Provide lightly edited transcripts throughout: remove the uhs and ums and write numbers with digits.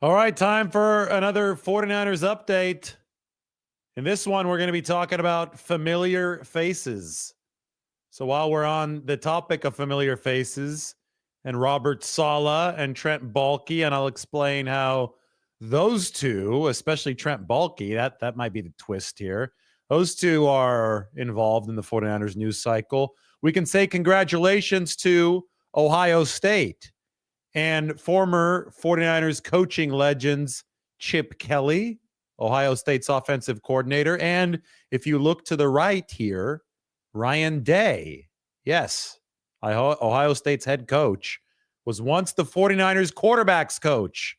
All right, time for another 49ers update. In this one, we're going to be talking about familiar faces. So while we're on the topic of familiar faces and Robert Saleh and Trent Baalke, and I'll explain how those two, especially Trent Baalke, that might be the twist here. Those two are involved in the 49ers news cycle. We can say congratulations to Ohio State and former 49ers coaching legends Chip Kelly, Ohio State's offensive coordinator. And if you look to the right here, Ryan Day, yes, Ohio State's head coach, was once the 49ers quarterbacks coach.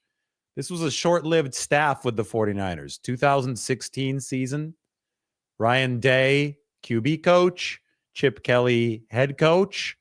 This was a short-lived staff with the 49ers. 2016 season, Ryan Day, QB coach, Chip Kelly, head coach.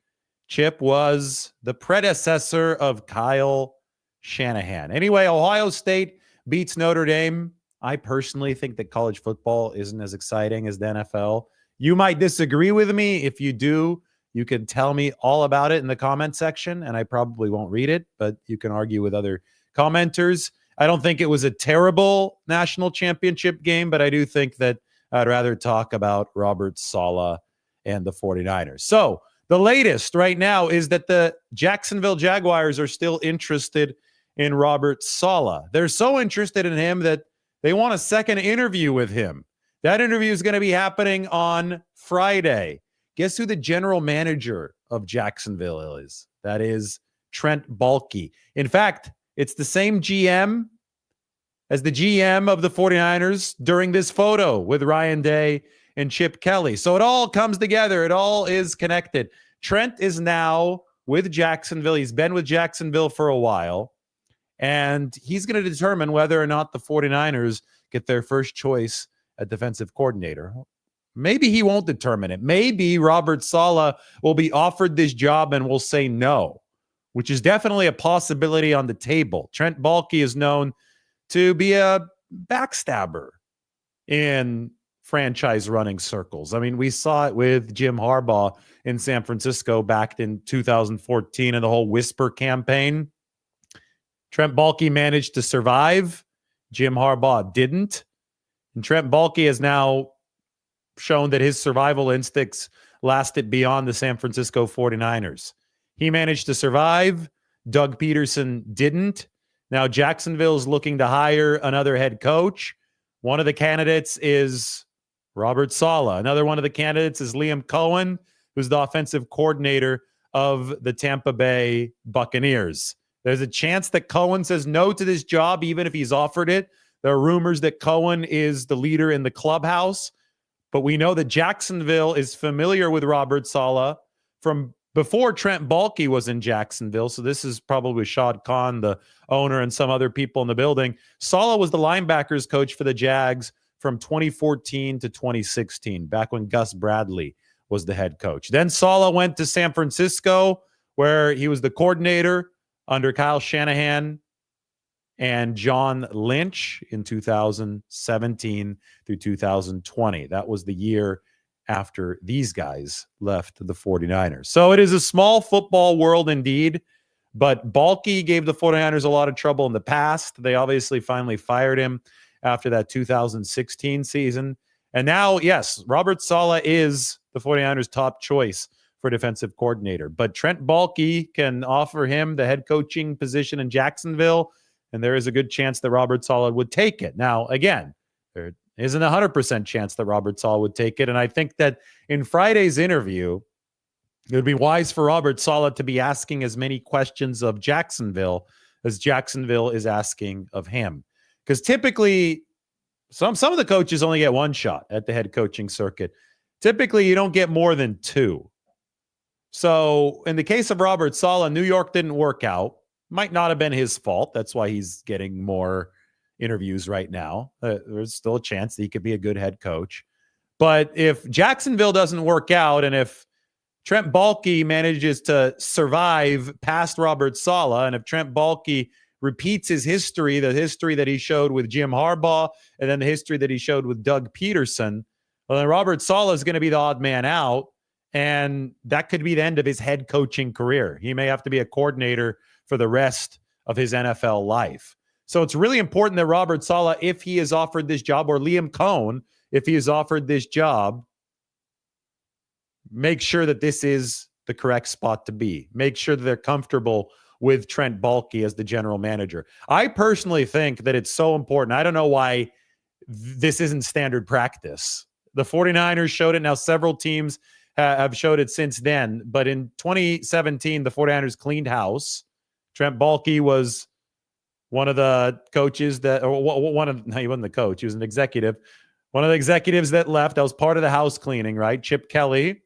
Chip was the predecessor of Kyle Shanahan. Anyway, Ohio State beats Notre Dame. I personally think that college football isn't as exciting as the NFL. You might disagree with me. If you do, you can tell me all about it in the comment section, and I probably won't read it, but you can argue with other commenters. I don't think it was a terrible national championship game, but I do think that I'd rather talk about Robert Saleh and the 49ers. So the latest right now is that the Jacksonville Jaguars are still interested in Robert Saleh. They're so interested in him that they want a second interview with him. That interview is going to be happening on Friday. Guess who the general manager of Jacksonville is? That is Trent Baalke. In fact, it's the same GM as the GM of the 49ers during this photo with Ryan Day and Chip Kelly. So it all comes together. It all is connected. Trent is now with Jacksonville. He's been with Jacksonville for a while, and he's going to determine whether or not the 49ers get their first choice at defensive coordinator. Maybe he won't determine it. Maybe Robert Saleh will be offered this job and will say no, which is definitely a possibility on the table. Trent Baalke is known to be a backstabber in franchise running circles. I mean, we saw it with Jim Harbaugh in San Francisco back in 2014 and the whole whisper campaign. Trent Baalke managed to survive. Jim Harbaugh didn't. And Trent Baalke has now shown that his survival instincts lasted beyond the San Francisco 49ers. He managed to survive. Doug Peterson didn't. Now Jacksonville is looking to hire another head coach. One of the candidates is Robert Saleh. Another one of the candidates is Liam Cohen, who's the offensive coordinator of the Tampa Bay Buccaneers. There's a chance that Cohen says no to this job, even if he's offered it. There are rumors that Cohen is the leader in the clubhouse, but we know that Jacksonville is familiar with Robert Saleh from before Trent Baalke was in Jacksonville. So this is probably Shad Khan, the owner, and some other people in the building. Saleh was the linebackers coach for the Jags from 2014 to 2016, back when Gus Bradley was the head coach. Then Saleh went to San Francisco, where he was the coordinator under Kyle Shanahan and John Lynch in 2017 through 2020. That was the year after these guys left the 49ers. So it is a small football world indeed, but Baalke gave the 49ers a lot of trouble in the past. They obviously finally fired him after that 2016 season. And now, yes, Robert Saleh is the 49ers' top choice for defensive coordinator. But Trent Baalke can offer him the head coaching position in Jacksonville, and there is a good chance that Robert Saleh would take it. Now, again, there isn't a 100% chance that Robert Saleh would take it. And I think that in Friday's interview, it would be wise for Robert Saleh to be asking as many questions of Jacksonville as Jacksonville is asking of him. Because typically, some of the coaches only get one shot at the head coaching circuit. Typically, you don't get more than two. So in the case of Robert Saleh, New York didn't work out. Might not have been his fault. That's why he's getting more interviews right now. There's still a chance that he could be a good head coach. But if Jacksonville doesn't work out, and if Trent Baalke manages to survive past Robert Saleh, and if Trent Baalke repeats his history, the history that he showed with Jim Harbaugh, and then the history that he showed with Doug Peterson, well, then Robert Saleh is going to be the odd man out, and that could be the end of his head coaching career. He may have to be a coordinator for the rest of his NFL life. So it's really important that Robert Saleh, if he is offered this job, or Liam Cohn, if he is offered this job, make sure that this is the correct spot to be. Make sure that they're comfortable with Trent Baalke as the general manager. I personally think that it's so important. I don't know why this isn't standard practice. The 49ers showed it. Now several teams have showed it since then. But in 2017, the 49ers cleaned house. Trent Baalke was one of the coaches that, no, he wasn't the coach. He was an executive. One of the executives that left. That was part of the house cleaning, right? Chip Kelly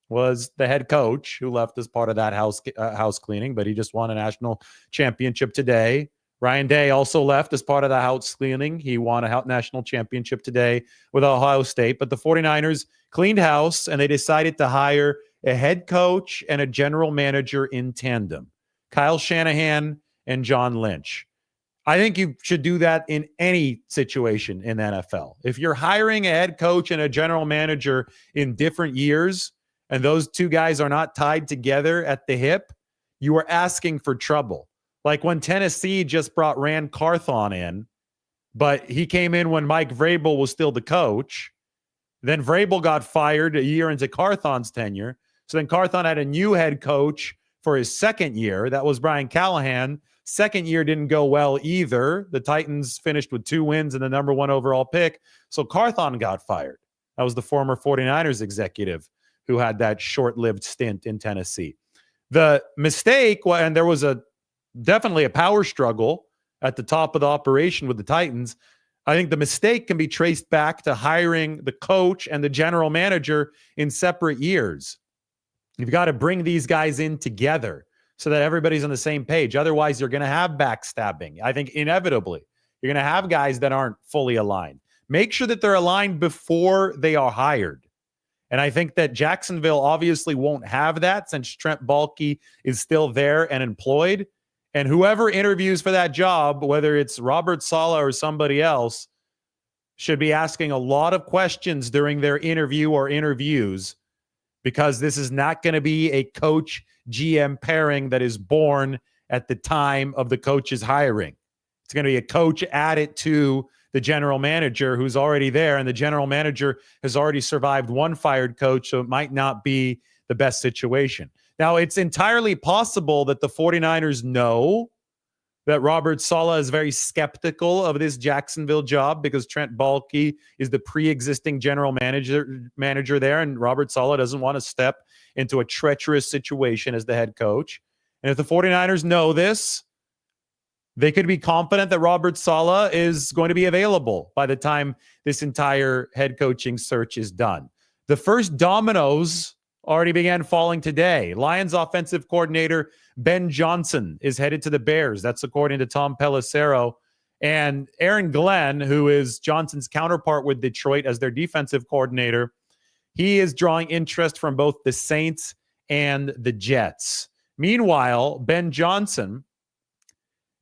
was the head coach who left as part of that house cleaning, but he just won a national championship today. Ryan Day also left as part of the house cleaning. He won a national championship today with Ohio State. But the 49ers cleaned house, and they decided to hire a head coach and a general manager in tandem, Kyle Shanahan and John Lynch. I think you should do that in any situation in the NFL. If you're hiring a head coach and a general manager in different years, and those two guys are not tied together at the hip, you are asking for trouble. Like when Tennessee just brought Rand Carthon in, but he came in when Mike Vrabel was still the coach. Then Vrabel got fired a year into Carthon's tenure. So then Carthon had a new head coach for his second year. That was Brian Callahan. Second year didn't go well either. The Titans finished with 2 wins and the number 1 overall pick. So Carthon got fired. That was the former 49ers executive who had that short-lived stint in Tennessee. The mistake, and there was definitely a power struggle at the top of the operation with the Titans. I think the mistake can be traced back to hiring the coach and the general manager in separate years. You've got to bring these guys in together so that everybody's on the same page. Otherwise, you're going to have backstabbing. I think inevitably, you're going to have guys that aren't fully aligned. Make sure that they're aligned before they are hired. And I think that Jacksonville obviously won't have that since Trent Baalke is still there and employed. And whoever interviews for that job, whether it's Robert Saleh or somebody else, should be asking a lot of questions during their interview or interviews, because this is not going to be a coach-GM pairing that is born at the time of the coach's hiring. It's going to be a coach added to the general manager who's already there, and the general manager has already survived one fired coach, so it might not be the best situation. Now, it's entirely possible that the 49ers know that Robert Saleh is very skeptical of this Jacksonville job because Trent Baalke is the pre-existing general manager there, and Robert Saleh doesn't want to step into a treacherous situation as the head coach. And if the 49ers know this, they could be confident that Robert Saleh is going to be available by the time this entire head coaching search is done. The first dominoes already began falling today. Lions offensive coordinator Ben Johnson is headed to the Bears. That's according to Tom Pelissero. And Aaron Glenn, who is Johnson's counterpart with Detroit as their defensive coordinator, he is drawing interest from both the Saints and the Jets. Meanwhile, Ben Johnson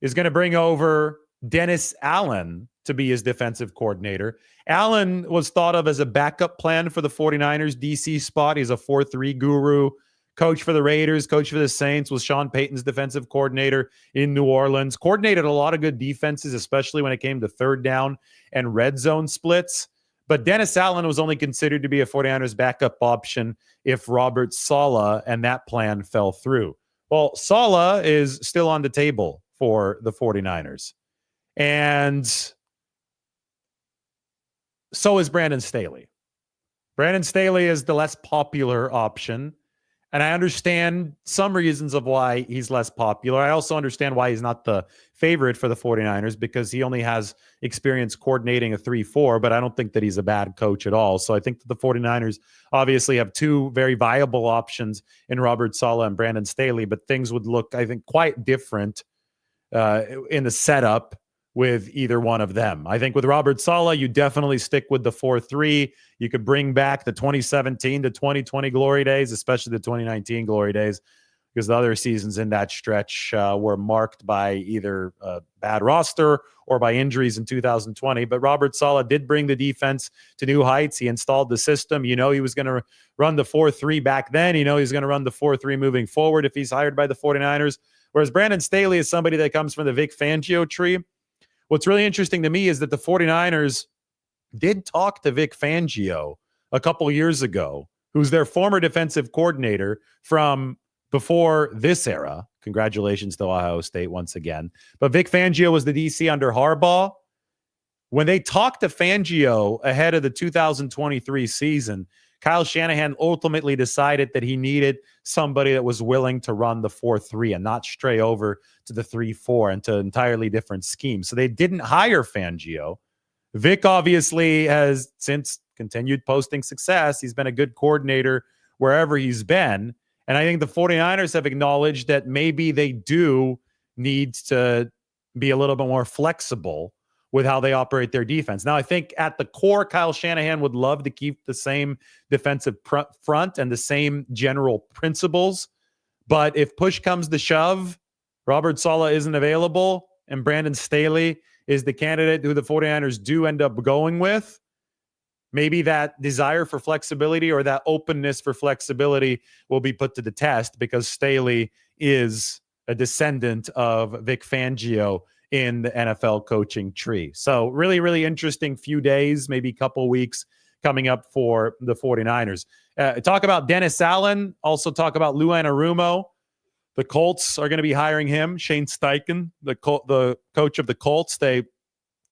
is going to bring over Dennis Allen to be his defensive coordinator. Allen was thought of as a backup plan for the 49ers DC spot. He's a 4-3 guru, coach for the Raiders, coach for the Saints, was Sean Payton's defensive coordinator in New Orleans, coordinated a lot of good defenses, especially when it came to third down and red zone splits. But Dennis Allen was only considered to be a 49ers backup option if Robert Saleh and that plan fell through. Well, Saleh is still on the table for the 49ers. And so is Brandon Staley. Brandon Staley is the less popular option. And I understand some reasons of why he's less popular. I also understand why he's not the favorite for the 49ers, because he only has experience coordinating a 3-4, but I don't think that he's a bad coach at all. So I think that the 49ers obviously have two very viable options in Robert Saleh and Brandon Staley, but things would look, I think, quite different in the setup with either one of them. I think with Robert Saleh, you definitely stick with the 4-3. You could bring back the 2017 to 2020 glory days, especially the 2019 glory days, because the other seasons in that stretch were marked by either a bad roster or by injuries in 2020. But Robert Saleh did bring the defense to new heights. He installed the system. You know he was going to run the 4-3 back then. You know he's going to run the 4-3 moving forward if he's hired by the 49ers. Whereas Brandon Staley is somebody that comes from the Vic Fangio tree. what's really interesting to me is that the 49ers did talk to Vic Fangio a couple years ago, who's their former defensive coordinator from before this era. Congratulations to Ohio State once again. But Vic Fangio was the DC under Harbaugh. When they talked to Fangio ahead of the 2023 season, Kyle Shanahan ultimately decided that he needed somebody that was willing to run the 4-3 and not stray over to the 3-4 and to an entirely different scheme. So they didn't hire Fangio. Vic obviously has since continued posting success. He's been a good coordinator wherever he's been. And I think the 49ers have acknowledged that maybe they do need to be a little bit more flexible with how they operate their defense. Now, I think at the core, Kyle Shanahan would love to keep the same defensive front and the same general principles. But if push comes to shove, Robert Saleh isn't available, and Brandon Staley is the candidate who the 49ers do end up going with, maybe that desire for flexibility or that openness for flexibility will be put to the test, because Staley is a descendant of Vic Fangio in the NFL coaching tree. So really, really interesting few days, maybe a couple weeks coming up for the 49ers. Talk about Dennis Allen, also talk about Lou Anarumo. The Colts are going to be hiring him. Shane Steichen, the coach of the Colts, they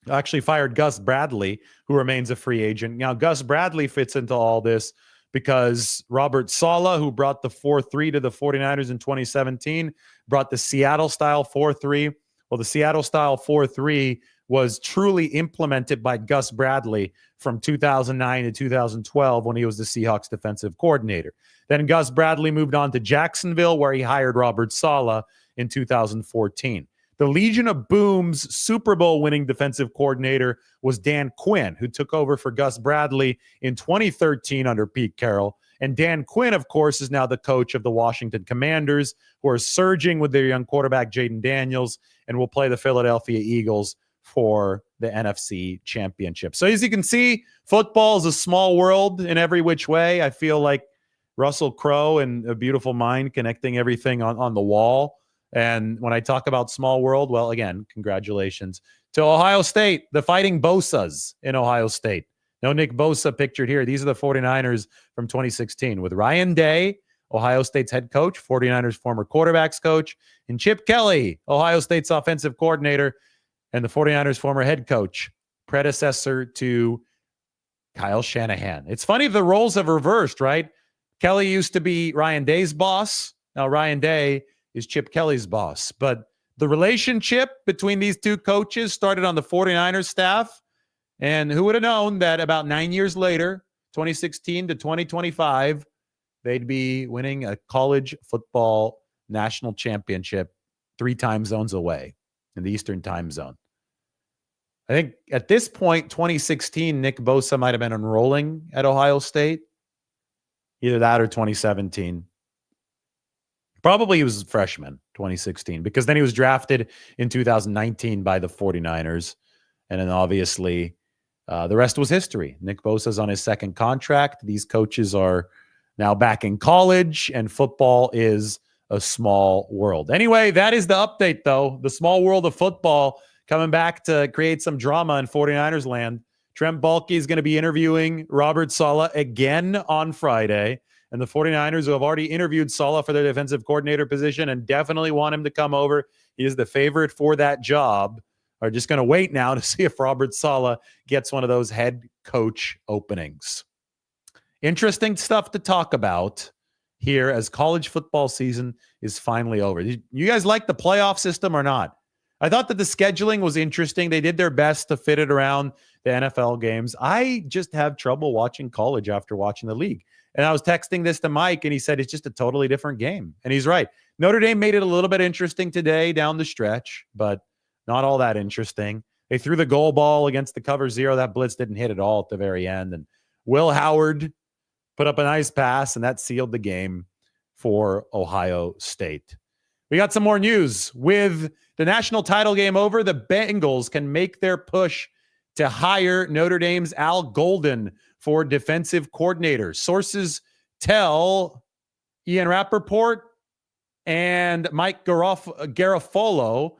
actually fired Gus Bradley, who remains a free agent. Now, Gus Bradley fits into all this because Robert Saleh, who brought the 4-3 to the 49ers in 2017, brought the Seattle-style 4-3. Well, the Seattle-style 4-3 was truly implemented by Gus Bradley from 2009 to 2012 when he was the Seahawks defensive coordinator. Then Gus Bradley moved on to Jacksonville, where he hired Robert Saleh in 2014. The Legion of Boom's Super Bowl winning defensive coordinator was Dan Quinn, who took over for Gus Bradley in 2013 under Pete Carroll. And Dan Quinn, of course, is now the coach of the Washington Commanders, who are surging with their young quarterback, Jaden Daniels, and will play the Philadelphia Eagles for the NFC Championship. So as you can see, football is a small world in every which way. I feel like Russell Crowe and A Beautiful Mind connecting everything on the wall. And when I talk about small world, well, again, congratulations to Ohio State, the Fighting Bosas in Ohio State. No Nick Bosa pictured here. These are the 49ers from 2016 with Ryan Day, Ohio State's head coach, 49ers former quarterbacks coach, and Chip Kelly, Ohio State's offensive coordinator, and the 49ers former head coach, predecessor to Kyle Shanahan. It's funny, the roles have reversed, right? Kelly used to be Ryan Day's boss. Now Ryan Day is Chip Kelly's boss. But the relationship between these two coaches started on the 49ers staff. And who would have known that about 9 years later, 2016 to 2025, they'd be winning a college football national championship 3 time zones away in the Eastern time zone. I think at this point, 2016, Nick Bosa might have been enrolling at Ohio State. Either that or 2017. Probably he was a freshman, 2016, because then he was drafted in 2019 by the 49ers. And then obviously the rest was history. Nick Bosa's on his second contract. These coaches are now back in college, and football is a small world. Anyway, that is the update, though. The small world of football coming back to create some drama in 49ers land. Trent Baalke is going to be interviewing Robert Saleh again on Friday. And the 49ers, who have already interviewed Saleh for their defensive coordinator position and definitely want him to come over, he is the favorite for that job, are just going to wait now to see if Robert Saleh gets one of those head coach openings. Interesting stuff to talk about here as college football season is finally over. You guys like the playoff system or not? I thought that the scheduling was interesting. They did their best to fit it around the NFL games. I just have trouble watching college after watching the league. And I was texting this to Mike, and he said it's just a totally different game. And he's right. Notre Dame made it a little bit interesting today down the stretch, but not all that interesting. They threw the goal ball against the cover zero. That blitz didn't hit at all at the very end. And Will Howard put up a nice pass, and that sealed the game for Ohio State. We got some more news. With the national title game over, the Bengals can make their push to hire Notre Dame's Al Golden for defensive coordinator. Sources tell Ian Rappaport and Mike Garofolo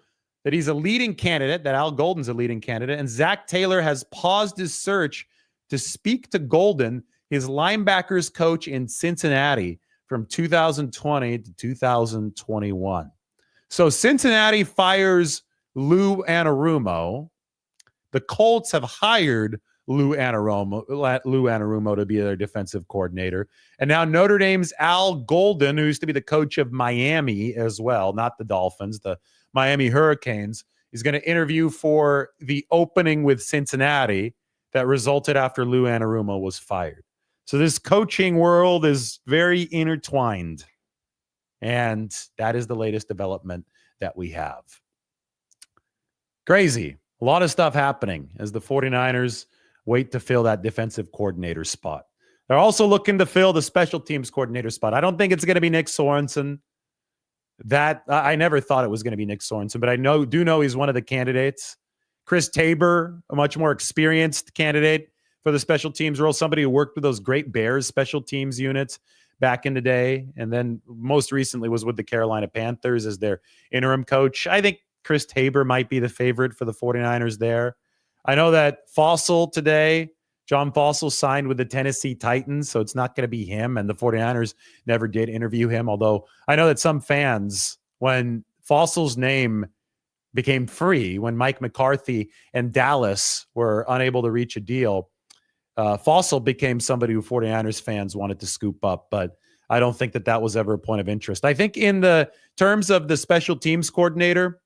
that he's a leading candidate, that Al Golden's a leading candidate, and Zach Taylor has paused his search to speak to Golden, his linebackers coach in Cincinnati from 2020 to 2021. So Cincinnati fires Lou Anarumo. The Colts have hired Lou Anarumo to be their defensive coordinator. And now Notre Dame's Al Golden, who used to be the coach of Miami as well, not the Dolphins, the Miami Hurricanes, is going to interview for the opening with Cincinnati that resulted after Lou Anarumo was fired. So this coaching world is very intertwined. And that is the latest development that we have. Crazy. A lot of stuff happening as the 49ers wait to fill that defensive coordinator spot. They're also looking to fill the special teams coordinator spot. I don't think it's going to be Nick Sorensen. That I never thought it was going to be Nick Sorensen, but I do know he's one of the candidates. Chris Tabor, a much more experienced candidate for the special teams role, somebody who worked with those great Bears special teams units back in the day, and then most recently was with the Carolina Panthers as their interim coach. I think Chris Tabor might be the favorite for the 49ers there. I know that Fossil today, John Fossil signed with the Tennessee Titans, so it's not going to be him, and the 49ers never did interview him, although I know that some fans, when Fossil's name became free, when Mike McCarthy and Dallas were unable to reach a deal, Fossil became somebody who 49ers fans wanted to scoop up, but I don't think that was ever a point of interest. I think in the terms of the special teams coordinator,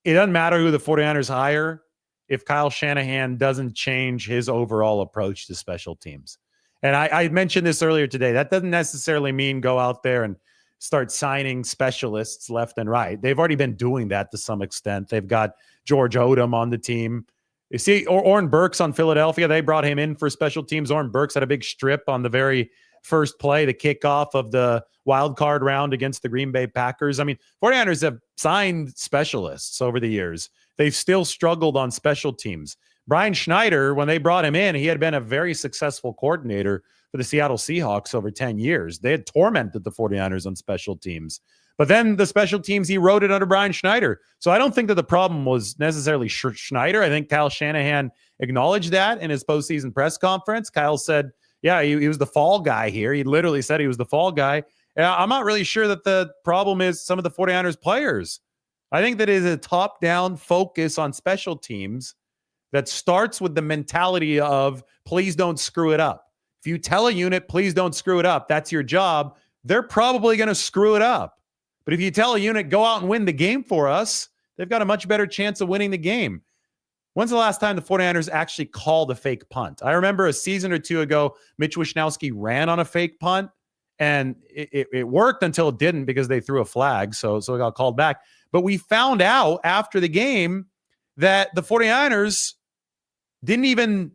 it doesn't matter who the 49ers hire if Kyle Shanahan doesn't change his overall approach to special teams. And I mentioned this earlier today. That doesn't necessarily mean go out there and start signing specialists left and right. They've already been doing that to some extent. They've got George Odom on the team. You see, Orrin Burks on Philadelphia, they brought him in for special teams. Orrin Burks had a big strip on the very first play, the kickoff of the wild card round against the Green Bay Packers. I mean, 49ers have signed specialists over the years. They've still struggled on special teams. Brian Schneider, when they brought him in, he had been a very successful coordinator for the Seattle Seahawks over 10 years. They had tormented the 49ers on special teams. But then the special teams eroded under Brian Schneider. So I don't think that the problem was necessarily Schneider. I think Kyle Shanahan acknowledged that in his postseason press conference. Kyle said, yeah, he was the fall guy here. He literally said he was the fall guy. I'm not really sure that the problem is some of the 49ers players. I think that it is a top-down focus on special teams that starts with the mentality of please don't screw it up. If you tell a unit, please don't screw it up, that's your job, they're probably going to screw it up. But if you tell a unit, go out and win the game for us, they've got a much better chance of winning the game. When's the last time the 49ers actually called a fake punt? I remember a season or two ago, Mitch Wishnowsky ran on a fake punt, and it worked until it didn't because they threw a flag, so it got called back. But we found out after the game that the 49ers didn't even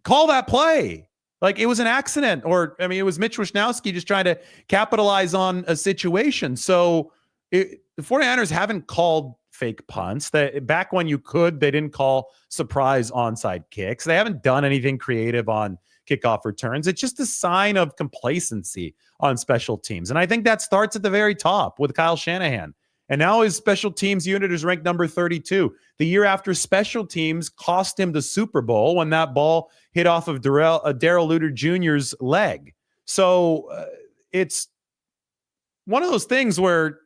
call that play. Like it was an accident, or, I mean, it was Mitch Wishnowsky just trying to capitalize on a situation. So the 49ers haven't called fake punts. Back when you could, they didn't call surprise onside kicks. They haven't done anything creative on kickoff returns. It's just a sign of complacency on special teams. And I think that starts at the very top with Kyle Shanahan. And now his special teams unit is ranked number 32. The year after special teams cost him the Super Bowl when that ball hit off of Darrell Luter Jr.'s leg. So it's one of those things where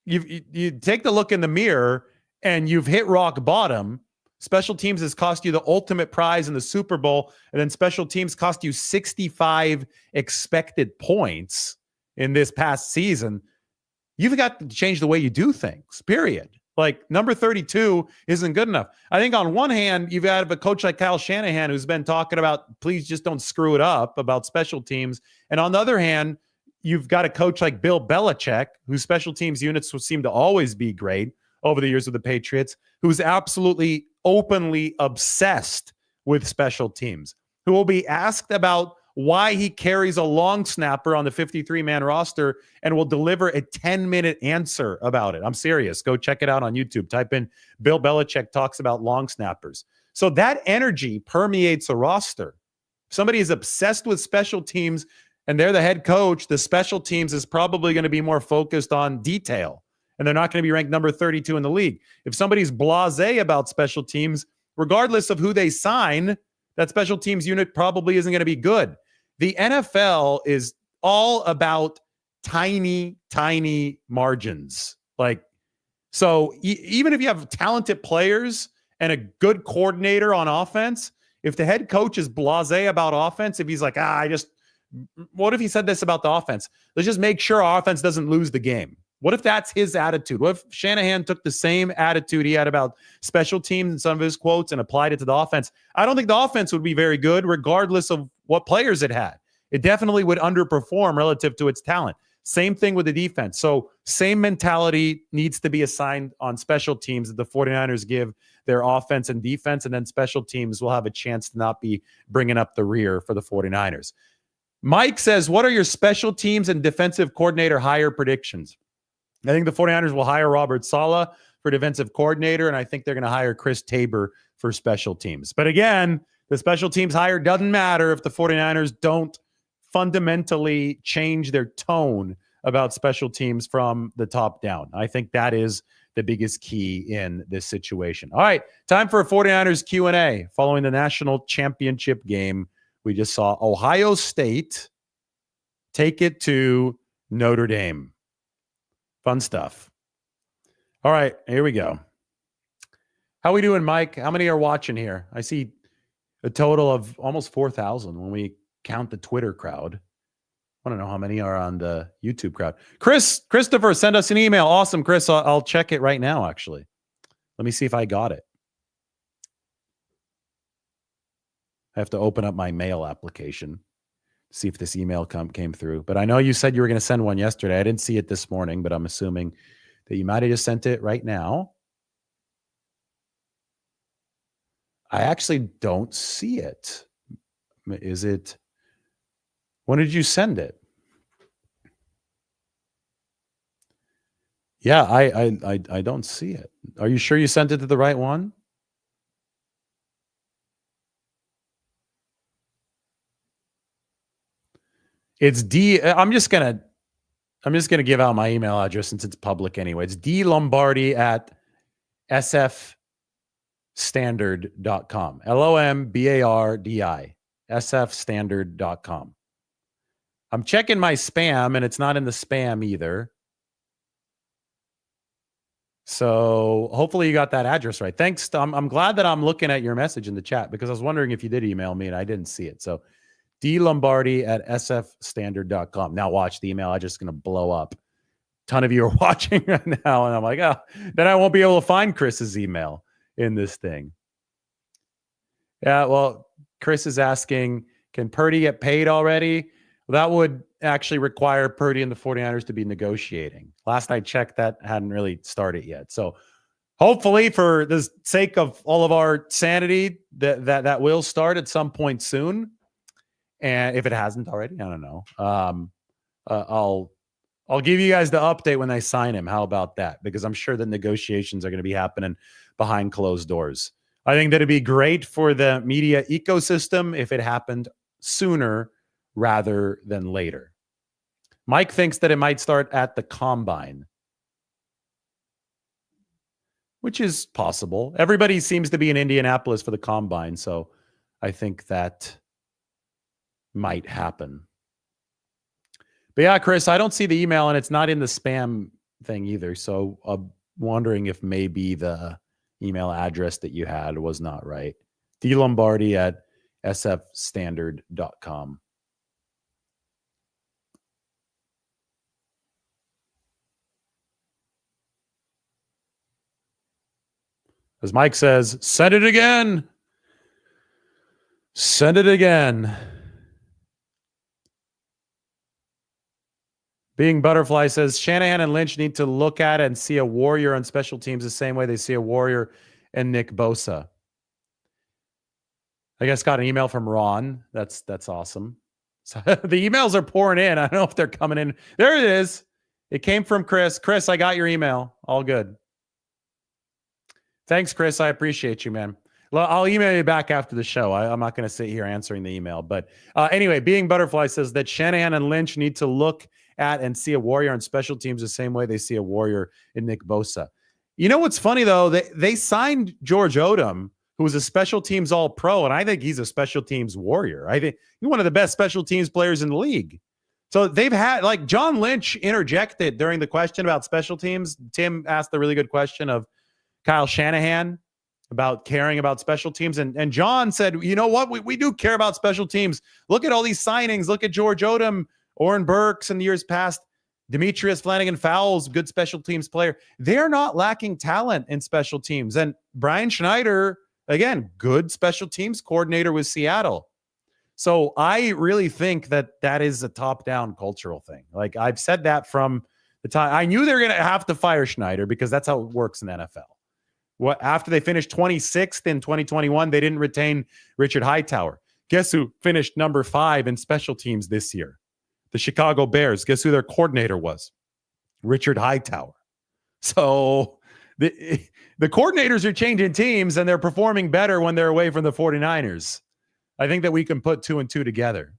you take the look in the mirror and you've hit rock bottom. Special teams has cost you the ultimate prize in the Super Bowl, and then special teams cost you 65 expected points in this past season. You've got to change the way you do things, period. Like number 32 isn't good enough. I think on one hand, you've got a coach like Kyle Shanahan who's been talking about, please just don't screw it up about special teams. And on the other hand, you've got a coach like Bill Belichick, whose special teams units seem to always be great over the years with the Patriots, who's absolutely openly obsessed with special teams, who will be asked about why he carries a long snapper on the 53-man roster and will deliver a 10-minute answer about it. I'm serious. Go check it out on YouTube. Type in Bill Belichick talks about long snappers. So that energy permeates a roster. If somebody is obsessed with special teams and they're the head coach, the special teams is probably going to be more focused on detail and they're not going to be ranked number 32 in the league. If somebody's blasé about special teams, regardless of who they sign, that special teams unit probably isn't going to be good. The NFL is all about tiny, tiny margins. So even if you have talented players and a good coordinator on offense, if the head coach is blasé about offense, if he's like, what if he said this about the offense? Let's just make sure our offense doesn't lose the game. What if that's his attitude? What if Shanahan took the same attitude he had about special teams in some of his quotes and applied it to the offense? I don't think the offense would be very good regardless of what players it had. It definitely would underperform relative to its talent. Same thing with the defense. So same mentality needs to be assigned on special teams that the 49ers give their offense and defense, and then special teams will have a chance to not be bringing up the rear for the 49ers. Mike says, what are your special teams and defensive coordinator hire predictions? I think the 49ers will hire Robert Saleh for defensive coordinator, and I think they're going to hire Chris Tabor for special teams. But again, the special teams hire doesn't matter if the 49ers don't fundamentally change their tone about special teams from the top down. I think that is the biggest key in this situation. All right, time for a 49ers Q&A. Following the national championship game, we just saw Ohio State take it to Notre Dame. Fun stuff. All right, here we go. How we doing, Mike? How many are watching here? I see a total of almost 4,000 when we count the Twitter crowd. I want to know how many are on the YouTube crowd. Christopher, send us an email. Awesome, Chris. I'll check it right now, actually. Let me see if I got it. I have to open up my mail application, see if this email came through. But I know you said you were going to send one yesterday. I didn't see it this morning, but I'm assuming that you might have just sent it right now. I actually don't see it. Is it? When did you send it? Yeah, I don't see it. Are you sure you sent it to the right one? It's D. I'm just gonna give out my email address since it's public anyway. It's dlombardi@sfstandard.com. LOMBARDI. sfstandard.com. I'm checking my spam, and it's not in the spam either. So hopefully you got that address right. Thanks. I'm glad that I'm looking at your message in the chat because I was wondering if you did email me and I didn't see it. So dlombardi@sfstandard.com. Now watch, the email address is going to blow up. A ton of you are watching right now, and I'm like, then I won't be able to find Chris's email in this thing. Yeah, well, Chris is asking, can Purdy get paid already? Well, that would actually require Purdy and the 49ers to be negotiating. Last I checked, that hadn't really started yet. So hopefully, for the sake of all of our sanity, that will start at some point soon. And if it hasn't already, I don't know. I'll give you guys the update when I sign him. How about that? Because I'm sure the negotiations are going to be happening behind closed doors. I think that it'd be great for the media ecosystem if it happened sooner rather than later. Mike thinks that it might start at the combine, which is possible. Everybody seems to be in Indianapolis for the combine, so I think that might happen. But yeah, Chris, I don't see the email, and it's not in the spam thing either. So I'm wondering if maybe the email address that you had was not right. dlombardi@sfstandard.com. As Mike says, send it again. Send it again. Being Butterfly says, Shanahan and Lynch need to look at it and see a warrior on special teams the same way they see a warrior in Nick Bosa. I guess got an email from Ron. That's awesome. So the emails are pouring in. I don't know if they're coming in. There it is. It came from Chris. Chris, I got your email. All good. Thanks, Chris. I appreciate you, man. I'll email you back after the show. I'm not going to sit here answering the email. But anyway, Being Butterfly says that Shanahan and Lynch need to look at and see a warrior on special teams the same way they see a warrior in Nick Bosa. You know what's funny, though? They signed George Odom, who was a special teams all-pro, and I think he's a special teams warrior. I think he's one of the best special teams players in the league. So they've had, like, John Lynch interjected during the question about special teams. Tim asked a really good question of Kyle Shanahan about caring about special teams. And John said, you know what? We do care about special teams. Look at all these signings. Look at George Odom, Oren Burks in the years past, Demetrius Flanagan-Fowles, good special teams player. They're not lacking talent in special teams. And Brian Schneider, again, good special teams coordinator with Seattle. So I really think that is a top-down cultural thing. Like, I've said that from the time I knew they were going to have to fire Schneider, because that's how it works in the NFL. After they finished 26th in 2021, they didn't retain Richard Hightower. Guess who finished number 5 in special teams this year? The Chicago Bears. Guess who their coordinator was? Richard Hightower. So the coordinators are changing teams, and they're performing better when they're away from the 49ers. I think that we can put 2 and 2 together.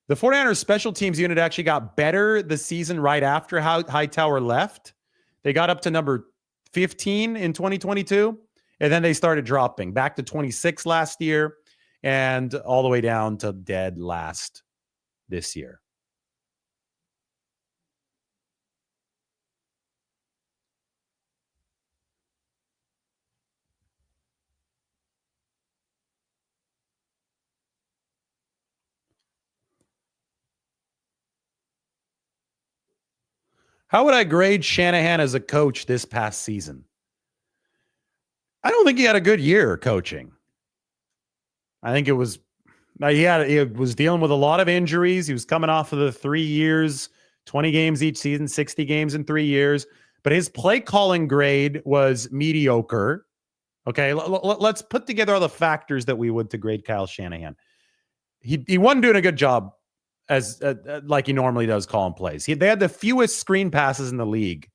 The 49ers special teams unit actually got better the season right after Hightower left. They got up to number 15 in 2022, and then they started dropping back to 26 last year and all the way down to dead last this year. How would I grade Shanahan as a coach this past season? I don't think he had a good year coaching. I think he was dealing with a lot of injuries. He was coming off of the 3 years, 20 games each season, 60 games in 3 years. But his play calling grade was mediocre. Okay, let's put together all the factors that we would to grade Kyle Shanahan. He wasn't doing a good job as like he normally does calling plays. They had the fewest screen passes in the league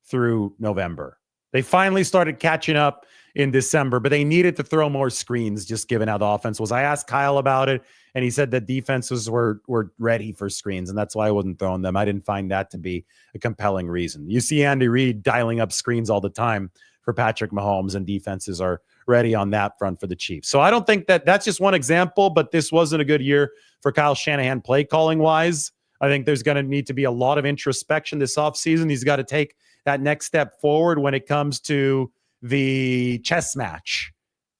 through November. They finally started catching up in December, but they needed to throw more screens just given how the offense was. I asked Kyle about it, and he said that defenses were ready for screens, and that's why I wasn't throwing them. I didn't find that to be a compelling reason. You see Andy Reid dialing up screens all the time for Patrick Mahomes, and defenses are ready on that front for the Chiefs. So I don't think that's just one example, but this wasn't a good year for Kyle Shanahan play calling wise. I think there's going to need to be a lot of introspection this offseason. He's got to take that next step forward when it comes to the chess match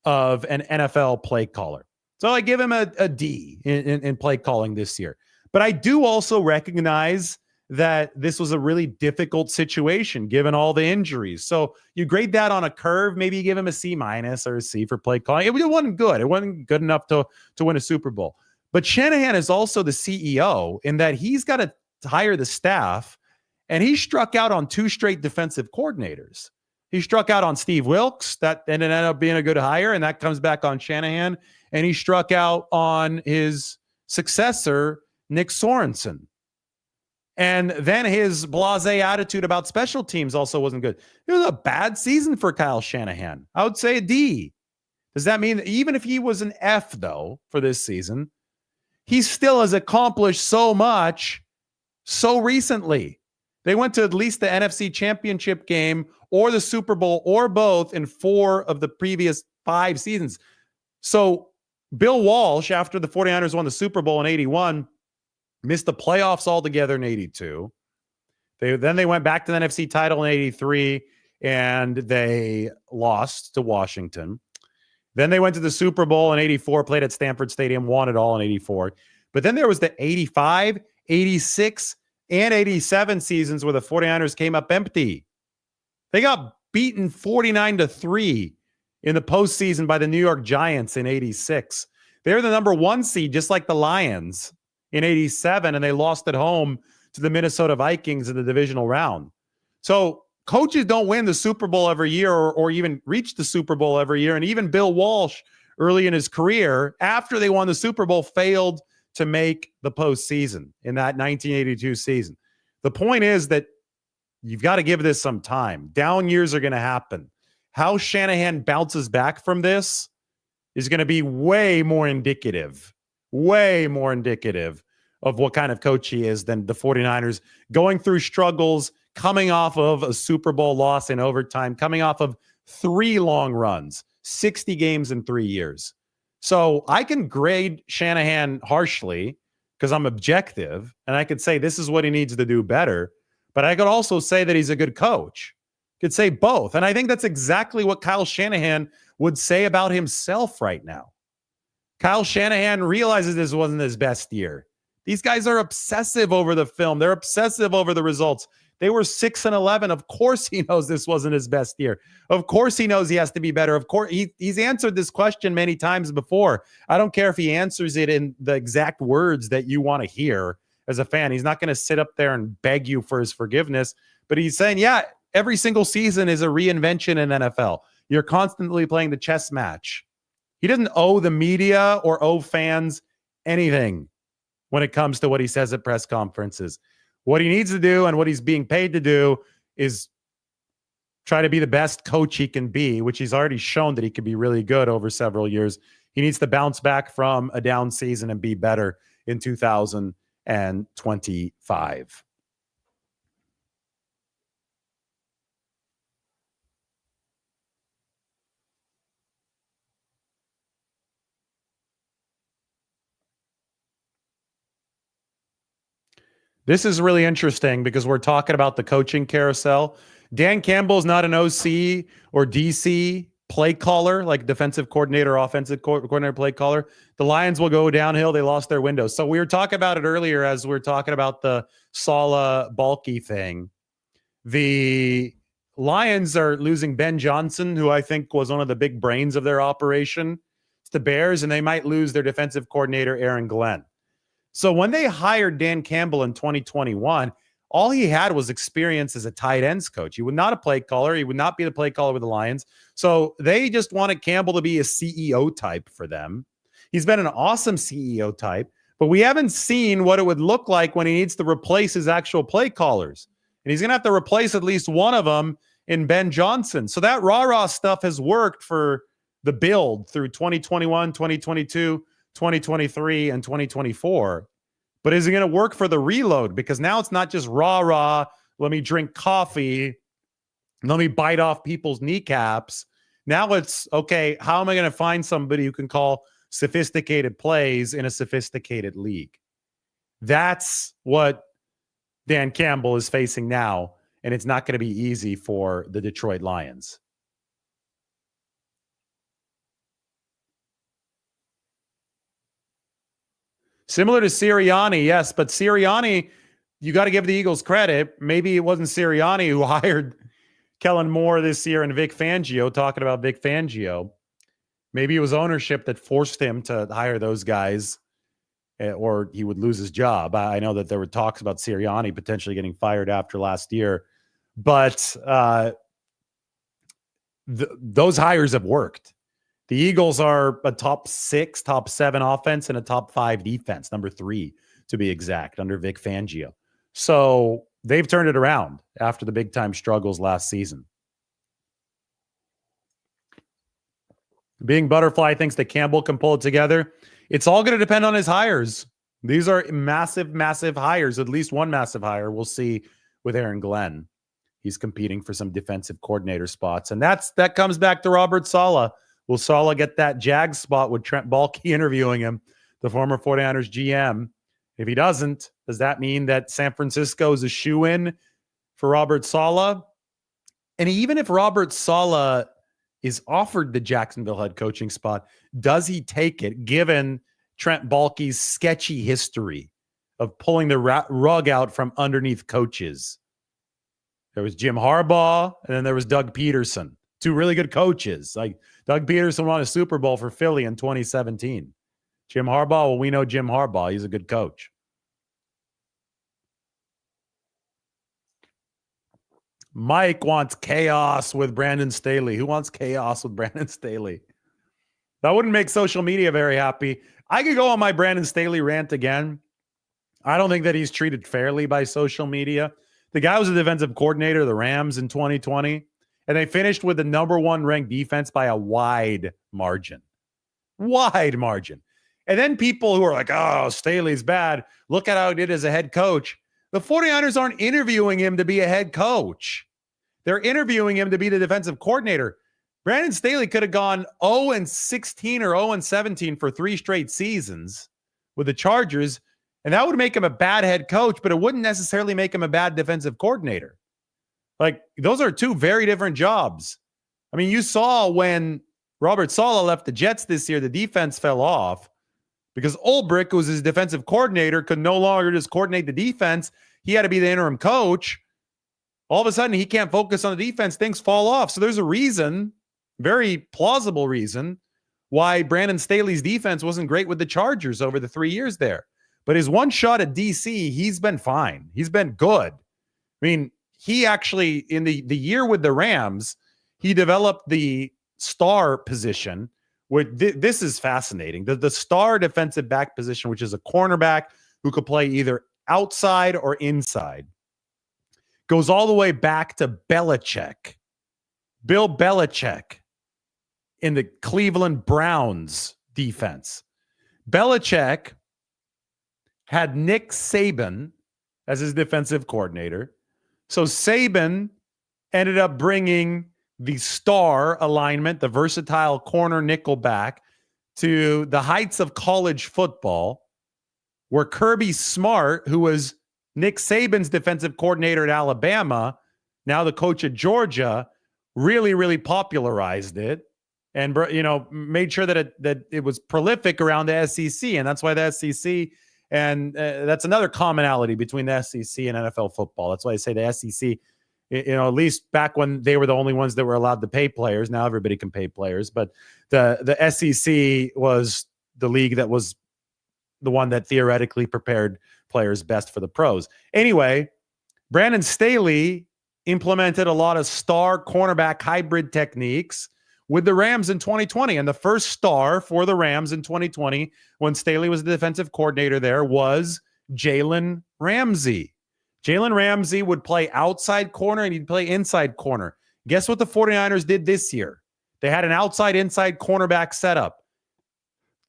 of an NFL play caller. So I give him a D in play calling this year. But I do also recognize that this was a really difficult situation given all the injuries. So you grade that on a curve, maybe you give him a C- or a C for play calling. It wasn't good. It wasn't good enough to win a Super Bowl. But Shanahan is also the CEO in that he's got to hire the staff, and he struck out on 2 straight defensive coordinators. He struck out on Steve Wilkes, that ended up being a good hire, and that comes back on Shanahan. And he struck out on his successor, Nick Sorensen. And then his blasé attitude about special teams also wasn't good. It was a bad season for Kyle Shanahan. I would say a D. Does that mean that even if he was an F, though, for this season, he still has accomplished so much so recently? They went to at least the NFC Championship game or the Super Bowl or both in 4 of the previous 5 seasons. So Bill Walsh, after the 49ers won the Super Bowl in 81, missed the playoffs altogether in 82. Then they went back to the NFC title in 83, and they lost to Washington. Then they went to the Super Bowl in 84, played at Stanford Stadium, won it all in 84. But then there was the 85, 86, and 87 seasons where the 49ers came up empty. They got beaten 49-3 in the postseason by the New York Giants in 86. They were the number 1 seed, just like the Lions in 87, and they lost at home to the Minnesota Vikings in the divisional round. So coaches don't win the Super Bowl every year or even reach the Super Bowl every year. And even Bill Walsh, early in his career, after they won the Super Bowl, failed to make the postseason in that 1982 season. The point is that you've got to give this some time. Down years are going to happen. How Shanahan bounces back from this is going to be way more indicative of what kind of coach he is than the 49ers going through struggles, coming off of a Super Bowl loss in overtime, coming off of 3 long runs, 60 games in 3 years. So I can grade Shanahan harshly because I'm objective, and I could say this is what he needs to do better. But I could also say that he's a good coach. Could say both. And I think that's exactly what Kyle Shanahan would say about himself right now. Kyle Shanahan realizes this wasn't his best year. These guys are obsessive over the film. They're obsessive over the results. They were 6-11. Of course he knows this wasn't his best year. Of course he knows he has to be better. Of course he's answered this question many times before. I don't care if he answers it in the exact words that you want to hear as a fan. He's not going to sit up there and beg you for his forgiveness. But he's saying, yeah, every single season is a reinvention in NFL. You're constantly playing the chess match. He doesn't owe the media or owe fans anything when it comes to what he says at press conferences. What he needs to do and what he's being paid to do is try to be the best coach he can be, which he's already shown that he can be really good over several years. He needs to bounce back from a down season and be better in 2025. This is really interesting because we're talking about the coaching carousel. Dan Campbell's not an OC or DC play caller, like defensive coordinator, offensive coordinator, play caller. The Lions will go downhill. They lost their window. So we were talking about it earlier as we were talking about the Saleh Baalke thing. The Lions are losing Ben Johnson, who I think was one of the big brains of their operation. It's the Bears, and they might lose their defensive coordinator, Aaron Glenn. So when they hired Dan Campbell in 2021, all he had was experience as a tight ends coach. He would not a play caller. He would not be the play caller with the Lions. So they just wanted Campbell to be a CEO type for them. He's been an awesome CEO type, but we haven't seen what it would look like when he needs to replace his actual play callers. And he's going to have to replace at least one of them in Ben Johnson. So that rah-rah stuff has worked for the build through 2021, 2022, 2023, and 2024. But is it going to work for the reload? Because now it's not just rah-rah, let me drink coffee, let me bite off people's kneecaps. Now it's, okay, how am I going to find somebody who can call sophisticated plays in a sophisticated league? That's what Dan Campbell is facing now, and it's not going to be easy for the Detroit Lions. Similar to Sirianni, yes, but Sirianni, you got to give the Eagles credit. Maybe it wasn't Sirianni who hired Kellen Moore this year and Vic Fangio, talking about Vic Fangio. Maybe it was ownership that forced him to hire those guys, or he would lose his job. I know that there were talks about Sirianni potentially getting fired after last year, but those hires have worked. The Eagles are a top 6, top 7 offense and a top 5 defense, number 3 to be exact, under Vic Fangio. So they've turned it around after the big time struggles last season. Being Butterfly thinks that Campbell can pull it together. It's all going to depend on his hires. These are massive, massive hires, at least one massive hire. We'll see with Aaron Glenn. He's competing for some defensive coordinator spots. And that comes back to Robert Saleh. Will Saleh get that Jag spot with Trent Baalke interviewing him, the former 49ers GM? If he doesn't, does that mean that San Francisco is a shoo-in for Robert Saleh? And even if Robert Saleh is offered the Jacksonville head coaching spot, does he take it, given Trent Baalke's sketchy history of pulling the rug out from underneath coaches? There was Jim Harbaugh, and then there was Doug Peterson. 2 really good coaches. Like Doug Peterson won a Super Bowl for Philly in 2017. Jim Harbaugh, well, we know Jim Harbaugh. He's a good coach. Mike wants chaos with Brandon Staley. Who wants chaos with Brandon Staley? That wouldn't make social media very happy. I could go on my Brandon Staley rant again. I don't think that he's treated fairly by social media. The guy was a defensive coordinator of the Rams in 2020. And they finished with the number 1 ranked defense by a wide margin. Wide margin. And then people who are like, oh, Staley's bad. Look at how he did as a head coach. The 49ers aren't interviewing him to be a head coach. They're interviewing him to be the defensive coordinator. Brandon Staley could have gone 0-16 or 0-17 for 3 straight seasons with the Chargers, and that would make him a bad head coach, but it wouldn't necessarily make him a bad defensive coordinator. Like, those are 2 very different jobs. I mean, you saw when Robert Saleh left the Jets this year, the defense fell off because Ulbrich, who was his defensive coordinator, could no longer just coordinate the defense. He had to be the interim coach. All of a sudden, he can't focus on the defense. Things fall off. So there's a reason, very plausible reason, why Brandon Staley's defense wasn't great with the Chargers over the 3 years there. But his one shot at DC, he's been fine. He's been good. I mean, he actually, in the year with the Rams, he developed the star position. This is fascinating. The star defensive back position, which is a cornerback who could play either outside or inside, goes all the way back to Belichick. Bill Belichick in the Cleveland Browns defense. Belichick had Nick Saban as his defensive coordinator. So Saban ended up bringing the star alignment, the versatile corner nickel back, to the heights of college football, where Kirby Smart, who was Nick Saban's defensive coordinator at Alabama, now the coach at Georgia, really, really popularized it and, made sure that it was prolific around the SEC. And that's why the SEC, and that's another commonality between the SEC and NFL football. That's why I say the SEC, at least back when they were the only ones that were allowed to pay players. Now everybody can pay players, but the SEC was the league that was the one that theoretically prepared players best for the pros. Anyway, Brandon Staley implemented a lot of star cornerback hybrid techniques with the Rams in 2020. And the first star for the Rams in 2020, when Staley was the defensive coordinator there, was Jalen Ramsey. Jalen Ramsey would play outside corner and he'd play inside corner. Guess what the 49ers did this year? They had an outside-inside cornerback setup.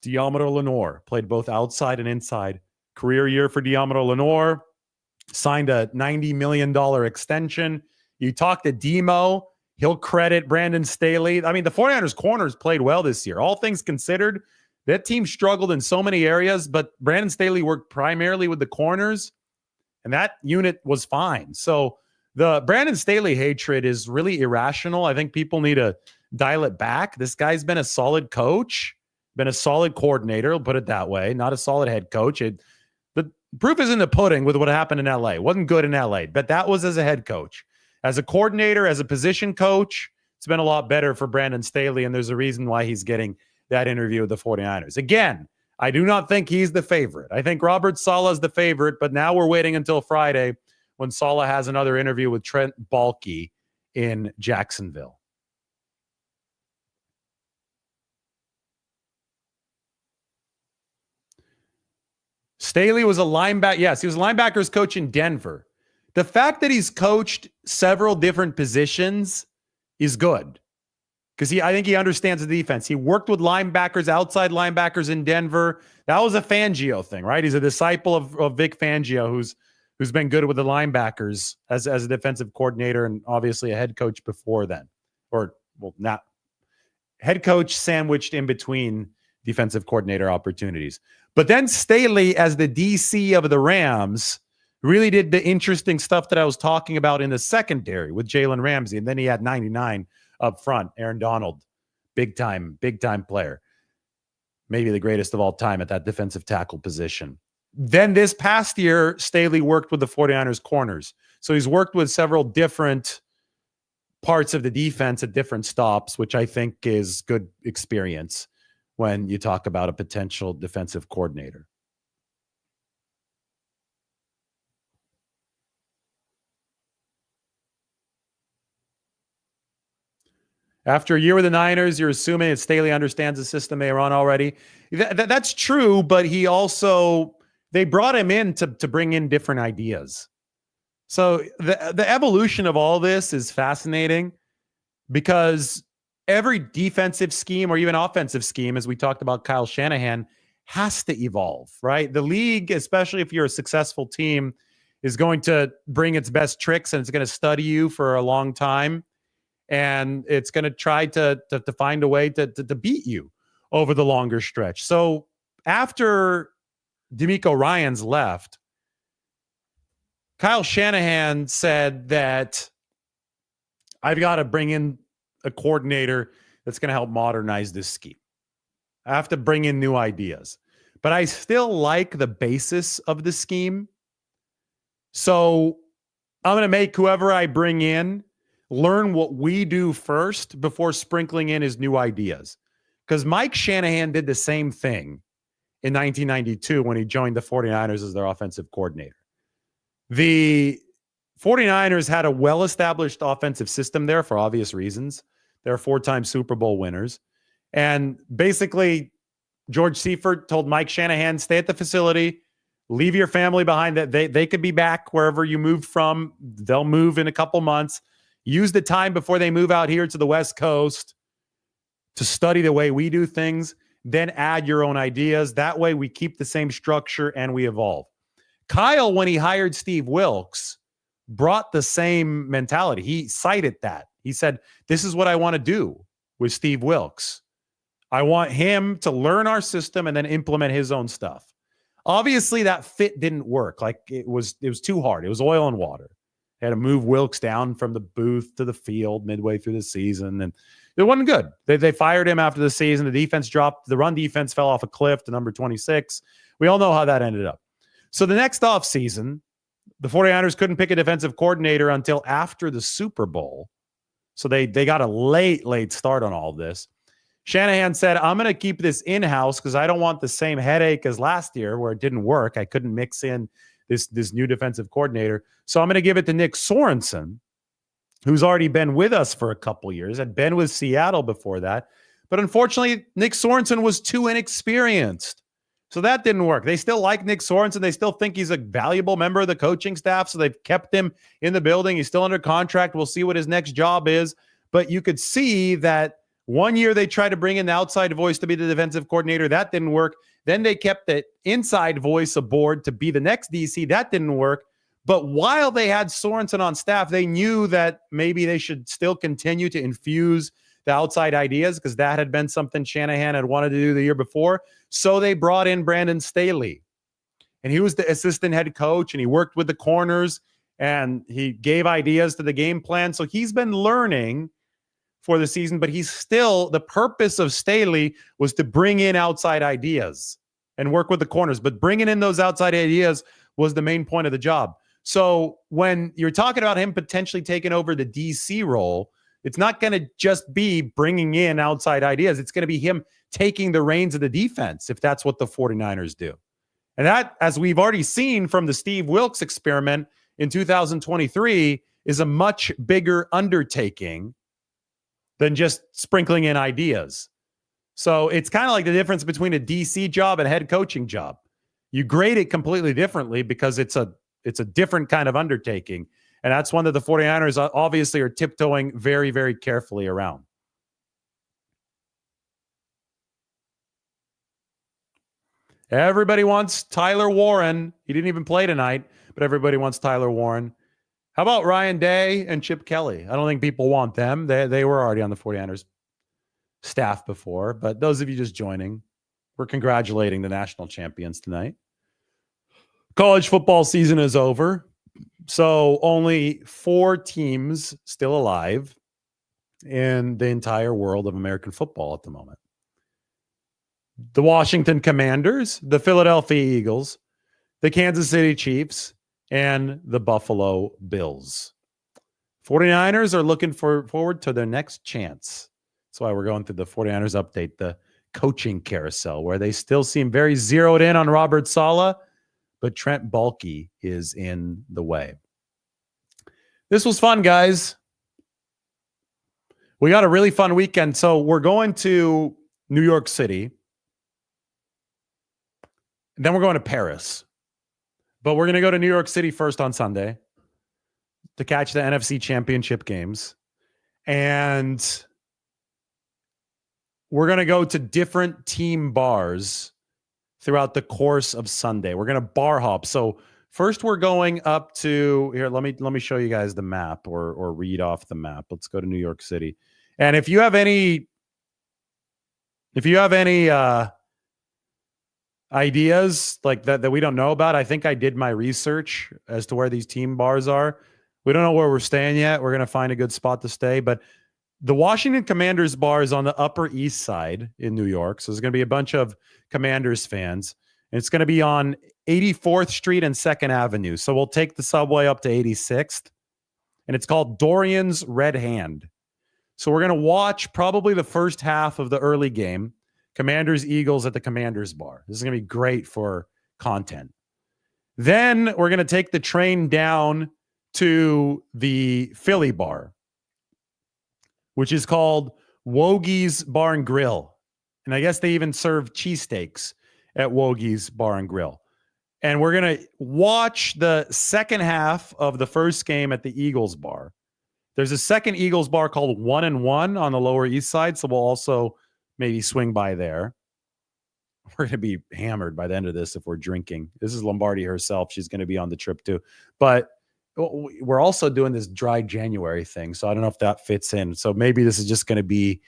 Deommodore Lenoir played both outside and inside. Career year for Deommodore Lenoir. Signed a $90 million extension. You talk to Demo, he'll credit Brandon Staley. I mean, the 49ers corners played well this year. All things considered, that team struggled in so many areas, but Brandon Staley worked primarily with the corners, and that unit was fine. So the Brandon Staley hatred is really irrational. I think people need to dial it back. This guy's been a solid coach, been a solid coordinator, I'll put it that way, not a solid head coach. The proof is in the pudding with what happened in LA. It wasn't good in LA, but that was as a head coach. As a coordinator, as a position coach, it's been a lot better for Brandon Staley, and there's a reason why he's getting that interview with the 49ers. Again, I do not think he's the favorite. I think Robert Salah is the favorite, but now we're waiting until Friday when Salah has another interview with Trent Baalke in Jacksonville. Staley was a linebacker. Yes, he was a linebackers coach in Denver. The fact that he's coached several different positions is good because I think he understands the defense. He worked with linebackers, outside linebackers in Denver. That was a Fangio thing, right? He's a disciple of Vic Fangio, who's been good with the linebackers as a defensive coordinator and obviously a head coach before then. Not head coach sandwiched in between defensive coordinator opportunities. But then Staley, as the DC of the Rams, really did the interesting stuff that I was talking about in the secondary with Jalen Ramsey. And then he had 99 up front. Aaron Donald, big time player. Maybe the greatest of all time at that defensive tackle position. Then this past year, Staley worked with the 49ers corners. So he's worked with several different parts of the defense at different stops, which I think is good experience when you talk about a potential defensive coordinator. After a year with the Niners, you're assuming that Staley understands the system they run already. That's true, but they brought him in to bring in different ideas. So the evolution of all this is fascinating because every defensive scheme or even offensive scheme, as we talked about Kyle Shanahan, has to evolve, right? The league, especially if you're a successful team, is going to bring its best tricks and it's going to study you for a long time. And it's going to try to find a way to beat you over the longer stretch. So after DeMeco Ryans left, Kyle Shanahan said that I've got to bring in a coordinator that's going to help modernize this scheme. I have to bring in new ideas. But I still like the basis of the scheme. So I'm going to make whoever I bring in learn what we do first before sprinkling in his new ideas. Because Mike Shanahan did the same thing in 1992 when he joined the 49ers as their offensive coordinator. The 49ers had a well-established offensive system there for obvious reasons. They're 4-time Super Bowl winners. And basically, George Seifert told Mike Shanahan, stay at the facility, leave your family behind. That they could be back wherever you moved from. They'll move in a couple months. Use the time before they move out here to the West Coast to study the way we do things. Then add your own ideas. That way we keep the same structure and we evolve. Kyle, when he hired Steve Wilks, brought the same mentality. He cited that. He said, this is what I want to do with Steve Wilks. I want him to learn our system and then implement his own stuff. Obviously, that fit didn't work. Like it was too hard. It was oil and water. They had to move Wilks down from the booth to the field midway through the season, and it wasn't good. They fired him after the season. The defense dropped. The run defense fell off a cliff to number 26. We all know how that ended up. So the next offseason, the 49ers couldn't pick a defensive coordinator until after the Super Bowl. So they got a late start on all of this. Shanahan said, I'm going to keep this in-house because I don't want the same headache as last year where it didn't work. I couldn't mix in this new defensive coordinator. So I'm going to give it to Nick Sorensen, who's already been with us for a couple years, had been with Seattle before that. But unfortunately, Nick Sorensen was too inexperienced. So that didn't work. They still like Nick Sorensen. They still think he's a valuable member of the coaching staff. So they've kept him in the building. He's still under contract. We'll see what his next job is. But you could see that one year they tried to bring in the outside voice to be the defensive coordinator. That didn't work. Then they kept the inside voice aboard to be the next DC. That didn't work. But while they had Sorensen on staff, they knew that maybe they should still continue to infuse the outside ideas because that had been something Shanahan had wanted to do the year before. So they brought in Brandon Staley. And he was the assistant head coach, and he worked with the corners, and he gave ideas to the game plan. So he's been learning for the season, but he's still, the purpose of Staley was to bring in outside ideas and work with the corners. But bringing in those outside ideas was the main point of the job. So when you're talking about him potentially taking over the DC role, it's not going to just be bringing in outside ideas. It's going to be him taking the reins of the defense, if that's what the 49ers do. And that, as we've already seen from the Steve Wilks experiment in 2023, is a much bigger undertaking than just sprinkling in ideas. So it's kind of like the difference between a DC job and a head coaching job. You grade it completely differently because it's a different kind of undertaking. And that's one that the 49ers obviously are tiptoeing very, very carefully around. Everybody wants Tyler Warren. He didn't even play tonight, but everybody wants Tyler Warren. How about Ryan Day and Chip Kelly? I don't think people want them. They were already on the 49ers staff before, but those of you just joining, we're congratulating the national champions tonight. College football season is over. So only 4 teams still alive in the entire world of American football at the moment. The Washington Commanders, the Philadelphia Eagles, the Kansas City Chiefs, and the Buffalo Bills. 49ers are looking forward to their next chance. That's why we're going through the 49ers update, the coaching carousel, where they still seem very zeroed in on Robert Saleh, but Trent Baalke is in the way. This was fun, guys. We got a really fun weekend. So we're going to New York City. Then we're going to Paris. But we're going to go to New York City first on Sunday to catch the NFC Championship games. And we're going to go to different team bars throughout the course of Sunday. We're going to bar hop. So first we're going up to here. Let me show you guys the map or read off the map. Let's go to New York City. And if you have any ideas like that we don't know about, I think I did my research as to where these team bars are. We don't know where we're staying yet. We're going to find a good spot to stay, but the Washington Commanders bar is on the Upper East Side in New York. So there's going to be a bunch of Commanders fans. And it's going to be on 84th Street and 2nd Avenue. So we'll take the subway up to 86th. And it's called Dorian's Red Hand. So we're going to watch probably the first half of the early game. Commanders Eagles at the Commanders bar. This is going to be great for content. Then we're going to take the train down to the Philly bar, which is called Wogie's Bar and Grill. And I guess they even serve cheesesteaks at Wogie's Bar and Grill. And we're going to watch the second half of the first game at the Eagles bar. There's a second Eagles bar called 1 and 1 on the Lower East Side, so we'll also maybe swing by there. We're going to be hammered by the end of this if we're drinking. This is Lombardi herself. She's going to be on the trip too. But we're also doing this dry January thing, so I don't know if that fits in. So maybe this is just going to be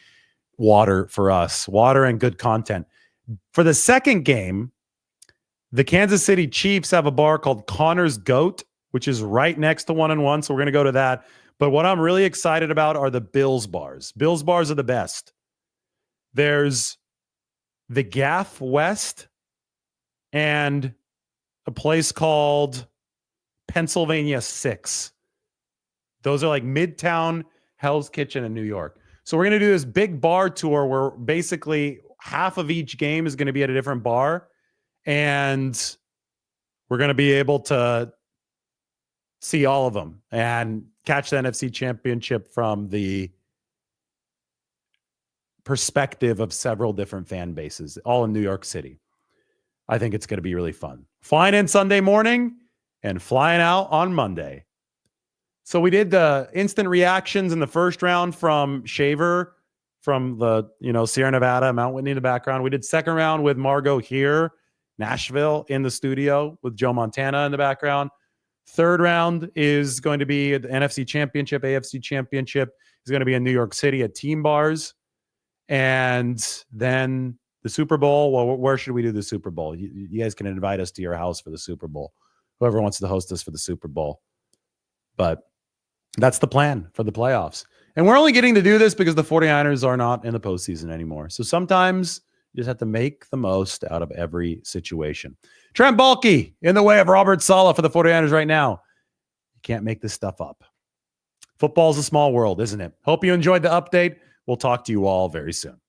water for us, water and good content. For the second game, the Kansas City Chiefs have a bar called Connor's Goat, which is right next to 1 and 1. So we're going to go to that. But what I'm really excited about are the Bills bars. Bills bars are the best. There's the Gaff West and a place called Pennsylvania 6. Those are like Midtown Hell's Kitchen in New York. So we're going to do this big bar tour where basically half of each game is going to be at a different bar. And we're going to be able to see all of them and catch the NFC Championship from the perspective of several different fan bases, all in New York City. I think it's going to be really fun. Flying in Sunday morning and flying out on Monday. So we did the instant reactions in the first round from Shaver from the, Sierra Nevada, Mount Whitney in the background. We did second round with Margot here, Nashville in the studio with Joe Montana in the background. Third round is going to be the NFC Championship, AFC Championship is going to be in New York City at team bars. And then the Super Bowl. Well, where should we do the Super Bowl? You guys can invite us to your house for the Super Bowl. Whoever wants to host us for the Super Bowl. But that's the plan for the playoffs. And we're only getting to do this because the 49ers are not in the postseason anymore. So sometimes you just have to make the most out of every situation. Trent Baalke in the way of Robert Saleh for the 49ers right now. You can't make this stuff up. Football's a small world, isn't it? Hope you enjoyed the update. We'll talk to you all very soon.